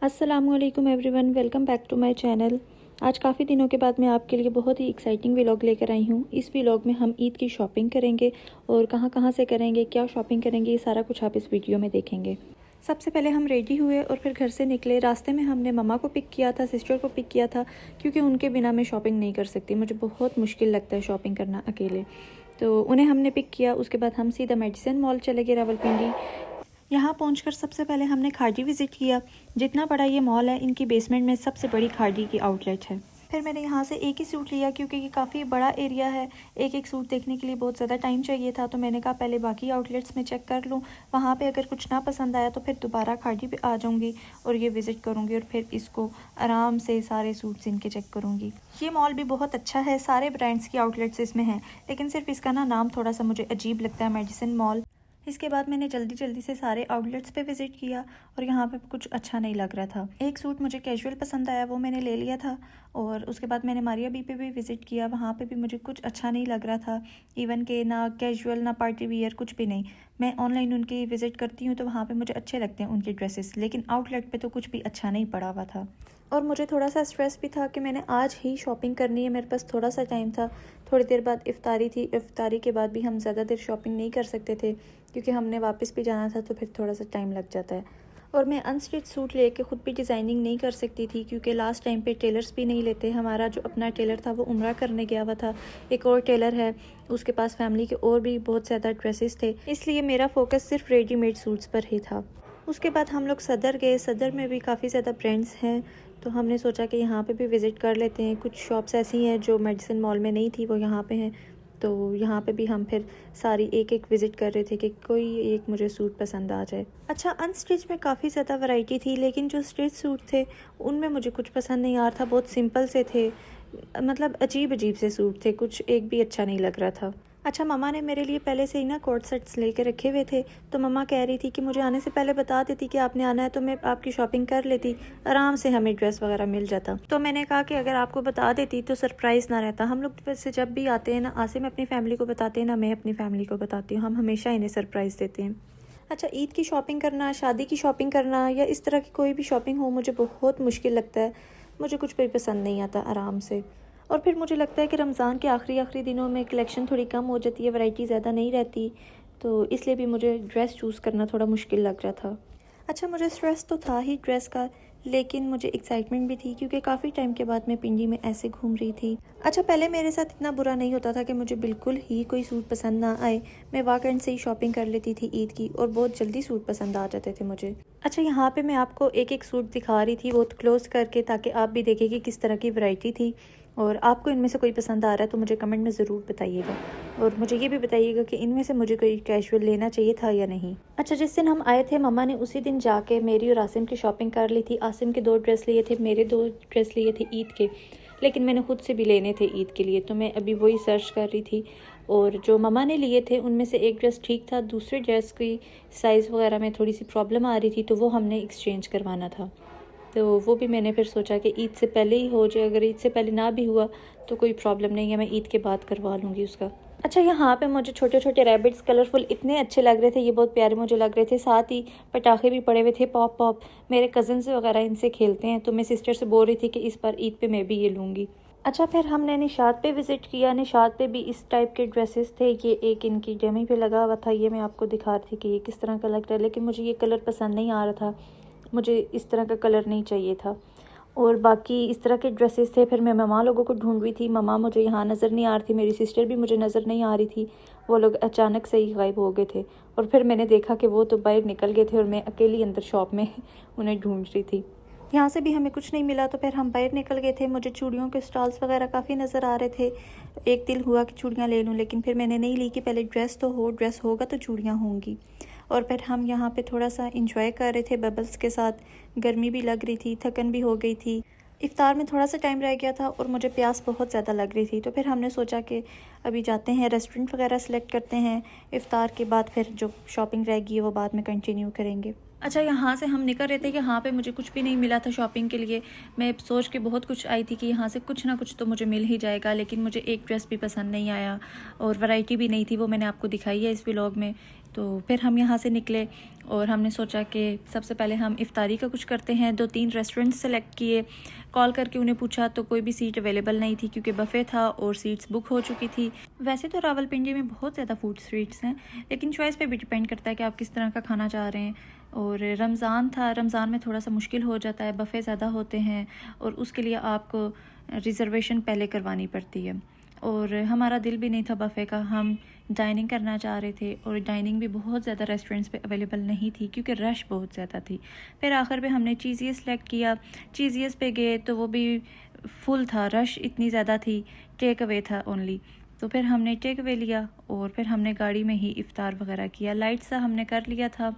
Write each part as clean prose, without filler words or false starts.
अस्सलामुअलैकुम everyone, welcome back to my channel. आज काफ़ी दिनों के बाद मैं आपके लिए बहुत ही एक्साइटिंग व्लॉग लेकर आई हूँ। इस व्लॉग में हम ईद की शॉपिंग करेंगे और कहाँ कहाँ से करेंगे, क्या शॉपिंग करेंगे, ये सारा कुछ आप इस वीडियो में देखेंगे। सबसे पहले हम रेडी हुए और फिर घर से निकले। रास्ते में हमने मम्मा को पिक किया था, सिस्टर को पिक किया था, क्योंकि उनके बिना मैं शॉपिंग नहीं कर सकती। मुझे बहुत मुश्किल लगता है शॉपिंग करना अकेले, तो उन्हें हमने पिक किया। उसके बाद हम सीधा मेडिसिन मॉल चले गए रावलपिंडी। यहाँ पहुंचकर सबसे पहले हमने खाड़ी विज़िट किया। जितना बड़ा ये मॉल है, इनकी बेसमेंट में सबसे बड़ी खाड़ी की आउटलेट है। फिर मैंने यहाँ से एक ही सूट लिया, क्योंकि ये काफ़ी बड़ा एरिया है। एक एक सूट देखने के लिए बहुत ज़्यादा टाइम चाहिए था, तो मैंने कहा पहले बाकी आउटलेट्स में चेक कर लूँ। वहाँ पे अगर कुछ ना पसंद आया तो फिर दोबारा खाड़ी पे आ जाऊँगी और ये विज़िट करूँगी और फिर इसको आराम से सारे सूट्स इनके चेक करूँगी। ये मॉल भी बहुत अच्छा है, सारे ब्रांड्स की आउटलेट्स इसमें हैं, लेकिन सिर्फ इसका नाम थोड़ा सा मुझे अजीब लगता है, मेडिसिन मॉल। इसके बाद मैंने जल्दी से सारे आउटलेट्स पे विज़िट किया और यहाँ पे कुछ अच्छा नहीं लग रहा था। एक सूट मुझे कैजुअल पसंद आया, वो मैंने ले लिया था। और उसके बाद मैंने मारिया बी पे भी विज़िट किया। वहाँ पे भी मुझे कुछ अच्छा नहीं लग रहा था, इवन के ना कैजुअल ना पार्टी वियर, कुछ भी नहीं। मैं ऑनलाइन उनकी विज़िट करती हूँ तो वहाँ पे मुझे अच्छे लगते हैं उनके ड्रेसेस, लेकिन आउटलेट पे तो कुछ भी अच्छा नहीं पड़ा हुआ था। और मुझे थोड़ा सा स्ट्रेस भी था कि मैंने आज ही शॉपिंग करनी है, मेरे पास थोड़ा सा टाइम था। थोड़ी देर बाद इफ्तारी थी, इफ्तारी के बाद भी हम ज़्यादा देर शॉपिंग नहीं कर सकते थे, क्योंकि हमने वापस भी जाना था, तो फिर थोड़ा सा टाइम लग जाता है। और मैं अनस्टिच सूट लेके ख़ुद भी डिज़ाइनिंग नहीं कर सकती थी, क्योंकि लास्ट टाइम पे टेलर्स भी नहीं लेते। हमारा जो अपना टेलर था वो उम्रा करने गया हुआ था, एक और टेलर है, उसके पास फैमिली के और भी बहुत ज़्यादा ड्रेसेस थे, इसलिए मेरा फोकस सिर्फ रेडीमेड सूट्स पर ही था। उसके बाद हम लोग सदर गए। सदर में भी काफ़ी ज़्यादा ब्रांड्स हैं, तो हमने सोचा कि यहाँ पे भी विज़िट कर लेते हैं। कुछ शॉप्स ऐसी हैं जो मेडिसिन मॉल में नहीं थी, वो यहाँ पे हैं, तो यहाँ पे भी हम फिर सारी एक एक विज़िट कर रहे थे कि कोई एक मुझे सूट पसंद आ जाए। अच्छा, अनस्टिच में काफ़ी ज़्यादा वैरायटी थी, लेकिन जो स्टिच सूट थे उनमें मुझे कुछ पसंद नहीं आ रहा था। बहुत सिंपल से थे, मतलब अजीब से सूट थे, कुछ एक भी अच्छा नहीं लग रहा था। अच्छा, मम्मा ने मेरे लिए पहले से ही ना कोट सेट्स लेके रखे हुए थे, तो मम्मा कह रही थी कि मुझे आने से पहले बता देती कि आपने आना है, तो मैं आपकी शॉपिंग कर लेती, आराम से हमें ड्रेस वगैरह मिल जाता। तो मैंने कहा कि अगर आपको बता देती तो सरप्राइज़ ना रहता। हम लोग वैसे जब भी आते हैं ना, आसिम अपनी फैमिली को बताते हैं ना, मैं अपनी फैमिली को बताती हूँ, हम हमेशा इन्हें सरप्राइज़ देते हैं। अच्छा, ईद की शॉपिंग करना, शादी की शॉपिंग करना या इस तरह की कोई भी शॉपिंग हो, मुझे बहुत मुश्किल लगता है। मुझे कुछ भी पसंद नहीं आता आराम से। और फिर मुझे लगता है कि रमज़ान के आखिरी दिनों में कलेक्शन थोड़ी कम हो जाती है, वैरायटी ज़्यादा नहीं रहती, तो इसलिए भी मुझे ड्रेस चूज़ करना थोड़ा मुश्किल लग रहा था। अच्छा, मुझे स्ट्रेस तो था ही ड्रेस का, लेकिन मुझे एक्साइटमेंट भी थी, क्योंकि काफ़ी टाइम के बाद मैं पिंडी में ऐसे घूम रही थी। अच्छा, पहले मेरे साथ इतना बुरा नहीं होता था कि मुझे बिल्कुल ही कोई सूट पसंद ना आए। मैं वाकई से ही शॉपिंग कर लेती थी ईद की, और बहुत जल्दी सूट पसंद आ जाते थे मुझे। अच्छा, यहाँ पे मैं आपको एक एक सूट दिखा रही थी बहुत क्लोज करके, ताकि आप भी देखें कि किस तरह की वैरायटी थी। और आपको इनमें से कोई पसंद आ रहा है तो मुझे कमेंट में ज़रूर बताइएगा, और मुझे ये भी बताइएगा कि इनमें से मुझे कोई कैजुअल लेना चाहिए था या नहीं। अच्छा, जिस दिन हम आए थे, मम्मा ने उसी दिन जाके मेरी और आसिम की शॉपिंग कर ली थी। आसिम के 2 ड्रेस लिए थे, मेरे 2 ड्रेस लिए थे ईद के, लेकिन मैंने खुद से भी लेने थे ईद के लिए, तो मैं अभी वही सर्च कर रही थी। और जो मम्मा ने लिए थे उनमें से एक ड्रेस ठीक था, दूसरे ड्रेस की साइज़ वगैरह में थोड़ी सी प्रॉब्लम आ रही थी, तो वो हमने एक्सचेंज करवाना था। तो वो भी मैंने फिर सोचा कि ईद से पहले ही हो जाए। अगर ईद से पहले ना भी हुआ तो कोई प्रॉब्लम नहीं है, मैं ईद के बाद करवा लूँगी उसका। अच्छा, यहाँ पे मुझे छोटे छोटे रैबिट्स कलरफुल इतने अच्छे लग रहे थे, ये बहुत प्यारे मुझे लग रहे थे। साथ ही पटाखे भी पड़े हुए थे, पॉप पॉप। मेरे कज़न्स वगैरह इनसे खेलते हैं, तो मैं सिस्टर से बोल रही थी कि इस बार ईद पे मैं भी ये लूँगी। अच्छा, फिर हमने निशात पे विज़िट किया। निशात पे भी इस टाइप के ड्रेसेस थे। ये एक इनकी डमी पे लगा हुआ था, ये मैं आपको दिखा रही थी कि ये किस तरह का लग रहा है, लेकिन मुझे ये कलर पसंद नहीं आ रहा था, मुझे इस तरह का कलर नहीं चाहिए था। और बाकी इस तरह के ड्रेसेस थे। फिर मैं मम्मा लोगों को ढूंढ रही थी, मम्मा मुझे यहाँ नज़र नहीं आ रही थी, मेरी सिस्टर भी मुझे नज़र नहीं आ रही थी, वो लोग अचानक से ही गायब हो गए थे। और फिर मैंने देखा कि वो तो बाहर निकल गए थे और मैं अकेली अंदर शॉप में उन्हें ढूंढ रही थी। यहाँ से भी हमें कुछ नहीं मिला, तो फिर हम बाहर निकल गए थे। मुझे चूड़ियों के स्टॉल्स वगैरह काफ़ी नज़र आ रहे थे। एक दिल हुआ कि चूड़ियाँ ले लूँ, लेकिन फिर मैंने नहीं ली कि पहले ड्रेस तो हो, ड्रेस होगा तो चूड़ियाँ होंगी। और फिर हम यहाँ पे थोड़ा सा इंजॉय कर रहे थे बबल्स के साथ। गर्मी भी लग रही थी, थकन भी हो गई थी। इफ़्तार में थोड़ा सा टाइम रह गया था और मुझे प्यास बहुत ज़्यादा लग रही थी, तो फिर हमने सोचा कि अभी जाते हैं रेस्टोरेंट वगैरह सेलेक्ट करते हैं। इफ़्तार के बाद फिर जो शॉपिंग रहेगी वो बाद में कंटिन्यू करेंगे। अच्छा, यहाँ से हम निकल रहे थे कि यहाँ पे मुझे कुछ भी नहीं मिला था शॉपिंग के लिए। मैं सोच के बहुत कुछ आई थी कि यहाँ से कुछ ना कुछ तो मुझे मिल ही जाएगा, लेकिन मुझे एक ड्रेस भी पसंद नहीं आया और वैरायटी भी नहीं थी, वो मैंने आपको दिखाई है इस व्लॉग में। तो फिर हम यहाँ से निकले और हमने सोचा कि सबसे पहले हम इफ्तारी का कुछ करते हैं। 2-3 रेस्टोरेंट सेलेक्ट किए, कॉल करके उन्हें पूछा तो कोई भी सीट अवेलेबल नहीं थी क्योंकि बफ़े था और सीट्स बुक हो चुकी थी। वैसे तो रावलपिंडी में बहुत ज़्यादा फूड स्ट्रीट्स हैं, लेकिन चॉइस पे भी डिपेंड करता है कि आप किस तरह का खाना चाह रहे हैं। और रमज़ान था, रमज़ान में थोड़ा सा मुश्किल हो जाता है, बफ़े ज़्यादा होते हैं और उसके लिए आपको रिज़र्वेशन पहले करवानी पड़ती है। और हमारा दिल भी नहीं था बफ़े का, हम डाइनिंग करना चाह रहे थे और डाइनिंग भी बहुत ज़्यादा रेस्टोरेंट्स पे अवेलेबल नहीं थी क्योंकि रश बहुत ज़्यादा थी। फिर आखिर में हमने चीज़ियस सेलेक्ट किया। चीज़ियस पे गए तो वो भी फुल था, रश इतनी ज़्यादा थी, टेक अवे था ओनली। तो फिर हमने टेक अवे लिया और फिर हमने गाड़ी में ही इफ़्तार वगैरह किया। लाइट सा हमने कर लिया था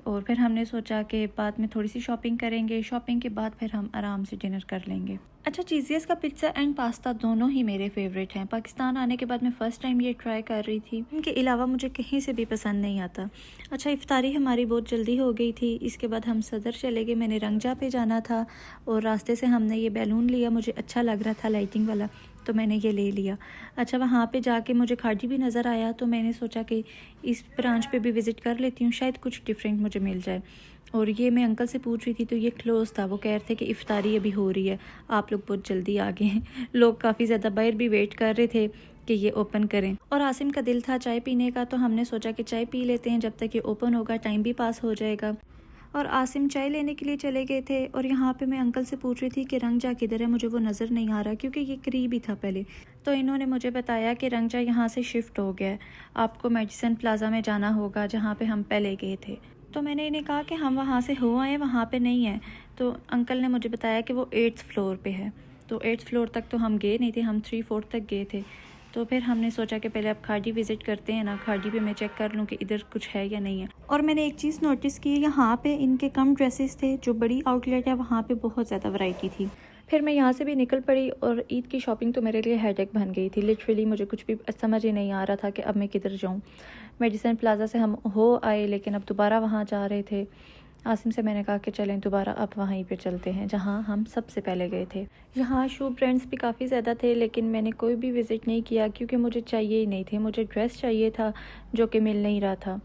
और फिर हमने सोचा कि बाद में थोड़ी सी शॉपिंग करेंगे, शॉपिंग के बाद फिर हम आराम से डिनर कर लेंगे। अच्छा, चीज़ियस का पिज़्ज़ा एंड पास्ता दोनों ही मेरे फेवरेट हैं। पाकिस्तान आने के बाद मैं फ़र्स्ट टाइम ये ट्राई कर रही थी, इनके अलावा मुझे कहीं से भी पसंद नहीं आता। अच्छा, इफ्तारी हमारी बहुत जल्दी हो गई थी। इसके बाद हम सदर चले गए, मैंने रंगजा पे जाना था और रास्ते से हमने ये बैलून लिया, मुझे अच्छा लग रहा था लाइटिंग वाला, तो मैंने ये ले लिया। अच्छा, वहाँ पे जाके मुझे खाजी भी नज़र आया तो मैंने सोचा कि इस ब्रांच पे भी विज़िट कर लेती हूँ, शायद कुछ डिफरेंट मुझे मिल जाए। और ये मैं अंकल से पूछ रही थी तो ये क्लोज़ था, वो कह रहे थे कि इफ़्तारी अभी हो रही है, आप लोग बहुत जल्दी आ गए हैं। लोग काफ़ी ज़्यादा बाहर भी वेट कर रहे थे कि ये ओपन करें और आसिम का दिल था चाय पीने का, तो हमने सोचा कि चाय पी लेते हैं, जब तक ये ओपन होगा टाइम भी पास हो जाएगा। और आसिम चाय लेने के लिए चले गए थे और यहाँ पे मैं अंकल से पूछ रही थी कि रंगजा किधर है, मुझे वो नज़र नहीं आ रहा क्योंकि ये करीब ही था पहले। तो इन्होंने मुझे बताया कि रंगजा यहाँ से शिफ्ट हो गया है, आपको मेडिसन प्लाजा में जाना होगा जहाँ पे हम पहले गए थे। तो मैंने इन्हें कहा कि हम वहाँ से हो आए, वहाँ पे नहीं है। तो अंकल ने मुझे बताया कि वो 8th फ्लोर पे है। तो 8th फ्लोर तक तो हम गए नहीं थे, हम 3-4 तक गए थे। तो फिर हमने सोचा कि पहले अब खाड़ी विज़िट करते हैं ना, खाड़ी पे मैं चेक कर लूँ कि इधर कुछ है या नहीं है। और मैंने एक चीज़ नोटिस की, यहाँ पे इनके कम ड्रेसेस थे, जो बड़ी आउटलेट है वहाँ पे बहुत ज़्यादा वैरायटी थी। फिर मैं यहाँ से भी निकल पड़ी और ईद की शॉपिंग तो मेरे लिए हेडेक बन गई थी। लिटरली मुझे कुछ भी समझ ही नहीं आ रहा था कि अब मैं किधर जाऊँ। मेडिसन प्लाजा से हम हो आए लेकिन अब दोबारा वहाँ जा रहे थे। आसिम से मैंने कहा कि चलें दोबारा अब वहीं पे चलते हैं जहाँ हम सबसे पहले गए थे। यहाँ शू ब्रांड्स भी काफ़ी ज़्यादा थे लेकिन मैंने कोई भी विज़िट नहीं किया क्योंकि मुझे चाहिए ही नहीं थे, मुझे ड्रेस चाहिए था जो कि मिल नहीं रहा था।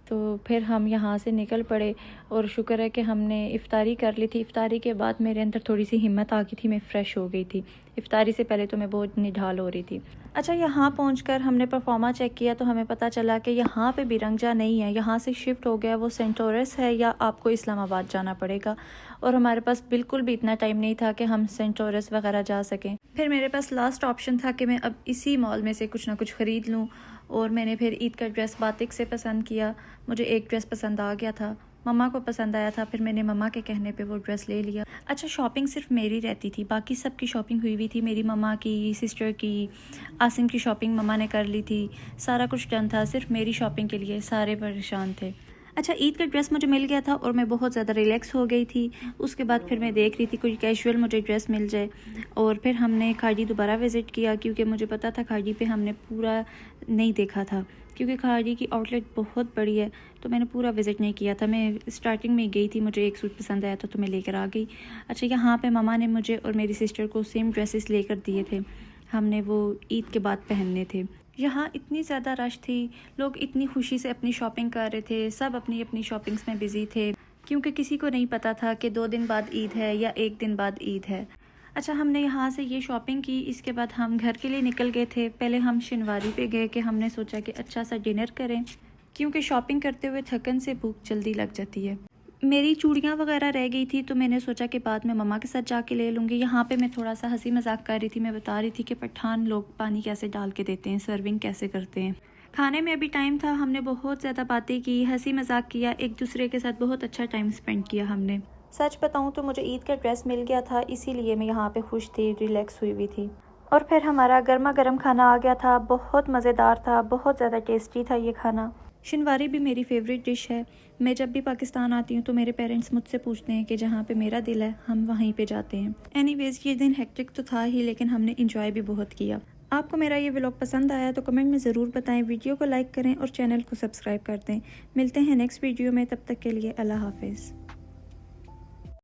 तो फिर हम यहाँ से निकल पड़े और शुक्र है कि हमने इफ़्तारी कर ली थी। इफ़्तारी के बाद मेरे अंदर थोड़ी सी हिम्मत आ गई थी, मैं फ़्रेश हो गई थी। इफ़्तारी से पहले तो मैं बहुत निढाल हो रही थी। अच्छा, यहाँ पहुँचकर हमने परफॉर्मा चेक किया तो हमें पता चला कि यहाँ पे भी रंगजा नहीं है, यहाँ से शिफ्ट हो गया, वो सेंटोरस है या आपको इस्लामाबाद जाना पड़ेगा। और हमारे पास बिल्कुल भी इतना टाइम नहीं था कि हम सेंटोरस वगैरह जा सकें। फिर मेरे पास लास्ट ऑप्शन था कि मैं अब इसी मॉल में से कुछ ना कुछ ख़रीद लूँ और मैंने फिर ईद का ड्रेस बातिक से पसंद किया। मुझे एक ड्रेस पसंद आ गया था, मम्मा को पसंद आया था, फिर मैंने मम्मा के कहने पे वो ड्रेस ले लिया। अच्छा, शॉपिंग सिर्फ मेरी रहती थी, बाकी सब की शॉपिंग हुई हुई थी। मेरी मम्मा की, सिस्टर की, आसिम की शॉपिंग मम्मा ने कर ली थी, सारा कुछ डन था। सिर्फ मेरी शॉपिंग के लिए सारे परेशान थे। अच्छा, ईद का ड्रेस मुझे मिल गया था और मैं बहुत ज़्यादा रिलैक्स हो गई थी। उसके बाद फिर मैं देख रही थी कोई कैजुअल मुझे ड्रेस मिल जाए और फिर हमने खाड़ी दोबारा विज़िट किया क्योंकि मुझे पता था खाड़ी पे हमने पूरा नहीं देखा था क्योंकि खाड़ी की आउटलेट बहुत बड़ी है, तो मैंने पूरा विज़िट नहीं किया था। मैं स्टार्टिंग में गई थी, मुझे एक सूट पसंद आया था तो मैं लेकर आ गई। अच्छा, यहाँ पे मम्मा ने मुझे और मेरी सिस्टर को सेम ड्रेसेस लेकर दिए थे, हमने वो ईद के बाद पहनने थे। यहाँ इतनी ज़्यादा रश थी, लोग इतनी खुशी से अपनी शॉपिंग कर रहे थे, सब अपनी अपनी शॉपिंग्स में बिज़ी थे क्योंकि किसी को नहीं पता था कि 2 दिन बाद ईद है या 1 दिन बाद ईद है। अच्छा, हमने यहाँ से ये शॉपिंग की, इसके बाद हम घर के लिए निकल गए थे। पहले हम शिनवारी पे गए कि हमने सोचा कि अच्छा सा डिनर करें क्योंकि शॉपिंग करते हुए थकन से भूख जल्दी लग जाती है। मेरी चूड़ियाँ वगैरह रह गई थी तो मैंने सोचा कि बाद में मम्मा के साथ जाके ले लूँगी। यहाँ पे मैं थोड़ा सा हंसी मजाक कर रही थी, मैं बता रही थी कि पठान लोग पानी कैसे डाल के देते हैं, सर्विंग कैसे करते हैं। खाने में अभी टाइम था, हमने बहुत ज़्यादा बातें की, हंसी मजाक किया, एक दूसरे के साथ बहुत अच्छा टाइम स्पेंड किया हमने। सच बताऊँ तो मुझे ईद का ड्रेस मिल गया था, इसीलिए मैं यहाँ पे खुश थी, रिलैक्स हुई हुई थी। और फिर हमारा गर्मा गर्म खाना आ गया था, बहुत मज़ेदार था, बहुत ज़्यादा टेस्टी था ये खाना। शिनवारी भी मेरी फेवरेट डिश है। मैं जब भी पाकिस्तान आती हूँ तो मेरे पेरेंट्स मुझसे पूछते हैं कि जहाँ पे मेरा दिल है हम वहीं पे जाते हैं। एनीवेज, ये दिन हेक्टिक तो था ही लेकिन हमने इंजॉय भी बहुत किया। आपको मेरा ये व्लॉग पसंद आया तो कमेंट में ज़रूर बताएं, वीडियो को लाइक करें और चैनल को सब्सक्राइब कर दें। मिलते हैं नेक्स्ट वीडियो में, तब तक के लिए अल्लाह हाफिज़।